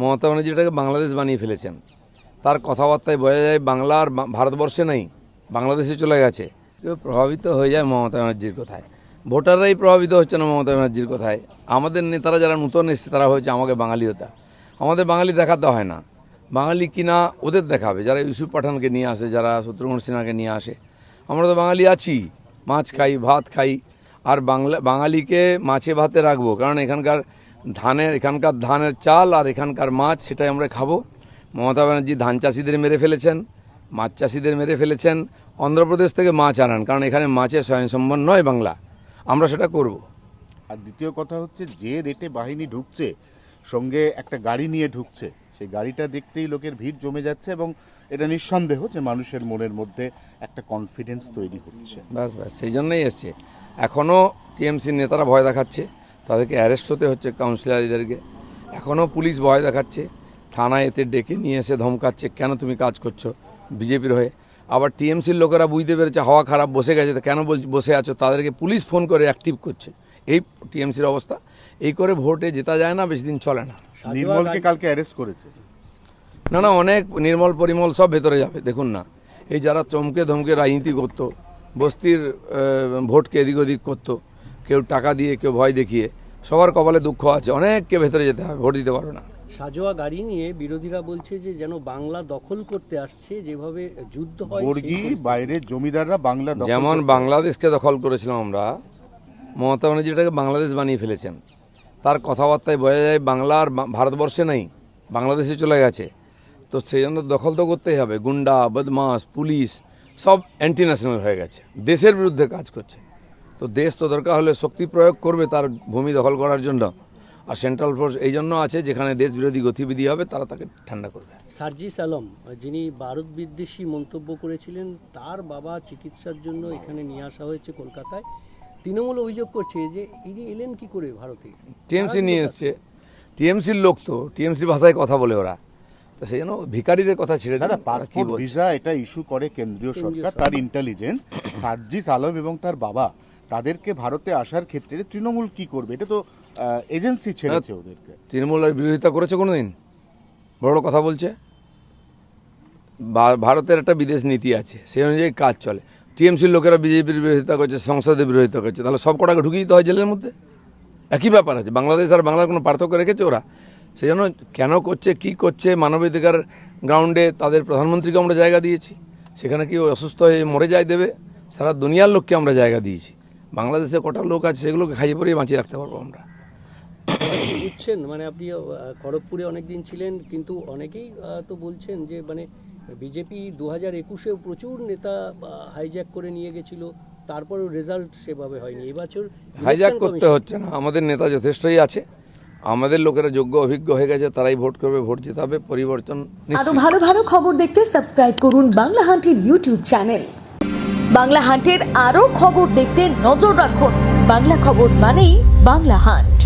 মমতা ব্যানার্জি এটাকে বাংলাদেশ বানিয়ে ফেলেছেন। তার কথাবার্তায় বোঝা যায় বাংলা আর ভারতবর্ষে নেই, বাংলাদেশে চলে গেছে। কেউ প্রভাবিত হয়ে যায় মমতা ব্যানার্জির কথায়, ভোটাররাই প্রভাবিত হচ্ছে না মমতা ব্যানার্জির কথায়। আমাদের নেতারা যারা নূতন এসছে তারা হয়েছে আমাকে বাঙালি হতা, আমাদের বাঙালি দেখাতে হয় না, বাঙালি কিনা ওদের দেখাবে, যারা ইউসুফ পাঠানকে নিয়ে আসে, যারা শত্রুঘ্ন সিনহাকে নিয়ে আসে। আমরা তো বাঙালি আছি, মাছ খাই, ভাত খাই, আর বাঙালিকে মাছে ভাতে রাখবো, কারণ এখানকার ধানের চাল আর এখানকার মাছ সেটাই আমরা খাবো। মমতা ব্যানার্জি ধান চাষিদের মেরে ফেলেছেন, মাছ চাষিদের মেরে ফেলেছেন। অন্ধ্রপ্রদেশ থেকে মাছ আনান, কারণ এখানে মাছের স্বয়ংসম্বর নয় বাংলা, আমরা সেটা করব। আর দ্বিতীয় কথা হচ্ছে, যে রেটে বাহিনী ঢুকছে, সঙ্গে একটা গাড়ি নিয়ে ঢুকছে, সেই গাড়িটা দেখতেই লোকের ভিড় জমে যাচ্ছে এবং এটা নিঃসন্দেহ যে মানুষের মনের মধ্যে একটা কনফিডেন্স তৈরি হচ্ছে। ব্যাস সেই জন্যই এসছে। এখনও টিএমসির নেতারা ভয় দেখাচ্ছে, তাদেরকে অ্যারেস্ট হতে হচ্ছে কাউন্সিলরদেরকে। এখনও পুলিশ ভয় দেখাচ্ছে, থানায় এতে ডেকে নিয়ে এসে ধমকাচ্ছে, কেন তুমি কাজ করছো বিজেপির হয়ে। আবার টিএমসির লোকেরা বুঝতে পেরেছে হাওয়া খারাপ, বসে গেছে, তো কেন বসে আছো, তাদেরকে পুলিশ ফোন করে অ্যাক্টিভ করছে। এই টিএমসির অবস্থা। এই করে ভোটে জেতা যায় না, বেশি দিন চলে না। নির্মলকে কালকে অ্যারেস্ট করেছে। না, অনেক নির্মল পরিমল সব ভেতরে যাবে। দেখুন না, এই যারা চমকে ধমকে রাজনীতি করতো, বস্তির ভোটকে এদিক ওদিক করতো, কেউ টাকা দিয়ে, কেউ ভয় দেখিয়ে, সবার কপালে দুঃখ আছে, অনেককে ভেতরে যেতে হবে, ভোট দিতে পারবে না। সাজোয়া গাড়ি নিয়ে বিরোধীরা বলছে যে যেন বাংলা দখল করতে আসছে, যেভাবে যুদ্ধ হয় বাইরে জমিদাররা বাংলা যেমন বাংলাদেশকে দখল করেছিলাম আমরা, মমতা ব্যানার্জি এটাকে বাংলাদেশ বানিয়ে ফেলেছেন। তার কথাবার্তায় বোঝা যায় বাংলা আর ভারতবর্ষে নেই, বাংলাদেশে চলে গেছে। তো সেই জন্য দখল তো করতেই হবে। গুন্ডা, বদমাস, পুলিশ সব অ্যান্টি ন্যাশনাল হয়ে গেছে, দেশের বিরুদ্ধে কাজ করছে। তো দেশ তো দরকার হলে শক্তি প্রয়োগ করবে তার ভূমি দখল করার জন্য। আর সেন্ট্রাল ফোর্স এই জন্য আছে, যেখানে দেশ বিরোধী গতিবিধি হবে তারা তাকে ঠান্ডা করবে। সার্জিস আলম, যিনি ভারত বিদ্বেষী মন্তব্য করেছিলেন, তার বাবা চিকিৎসার জন্য এখানে নিয়ে আসা হয়েছে কলকাতায়। তৃণমূল অভিযোগ করছে যে ইনি এলেন কি করে ভারতে। টিএমসি নিয়ে এসছে, টিএমসির লোক তো টিএমসি ভাষায় কথা বলে ওরা, তো সেই জন্য ভিখারিদের কথা ছেড়ে দেয়। পাসপোর্ট ভিসা এটা ইস্যু করে কেন্দ্রীয় সরকার, তার ইন্টেলিজেন্স। সার্জিস আলম এবং তার বাবা, তাদেরকে ভারতে আসার ক্ষেত্রে তৃণমূল কি করবে? এটা তো এজেন্সি ছেড়েছে ওদেরকে। তৃণমূল আর বিরোধিতা করেছে কোনোদিন? বড় কথা বলছে। ভারতের একটা বিদেশ নীতি আছে, সেই অনুযায়ী কাজ চলে। টিএমসির লোকেরা বিজেপির বিরোধিতা করছে, সংসদে বিরোধিতা করছে, তাহলে সব কটাকে ঢুকিয়ে দিতে হয় জেলের মধ্যে। একই ব্যাপার আছে, বাংলাদেশ আর বাংলার কোনো পার্থক্য রেখেছে ওরা? সেই জন্য কেন করছে, কি করছে, মানবাধিকার গ্রাউন্ডে তাদের প্রধানমন্ত্রীকে আমরা জায়গা দিয়েছি, সেখানে কি অসুস্থ হয়ে মরে যায় দেবে? সারা দুনিয়ার লোককে আমরা জায়গা দিয়েছি। বাংলাদেশে কটা লোক আছে সেগুলোকে খাইয়ে পরিয়ে বাঁচিয়ে রাখতে পারবো আমরা। বুঝছেন, মানে আপনি খড়গপুরে অনেকদিন ছিলেন, কিন্তু অনেকেই তো বলছেন যে মানে বিজেপি 2021-এ প্রচুর নেতা হাইজ্যাক করে নিয়ে গেছিল, তারপরেও রেজাল্ট সেভাবে হয়নি। এবছর হাইজ্যাক করতে হচ্ছে না, আমাদের নেতা যথেষ্টই আছে, আমাদের লোকেরা যোগ্য অভিজ্ঞ হয়ে গেছে, তারাই ভোট করবে, ভোট জেতাবে, পরিবর্তন। আরো ভালো ভালো খবর দেখতে সাবস্ক্রাইব করুন বাংলা হান্টের ইউটিউব চ্যানেল। বাংলা হান্টের আরো খবর দেখতে নজর রাখুন। বাংলা খবর মানেই বাংলা হান্ট।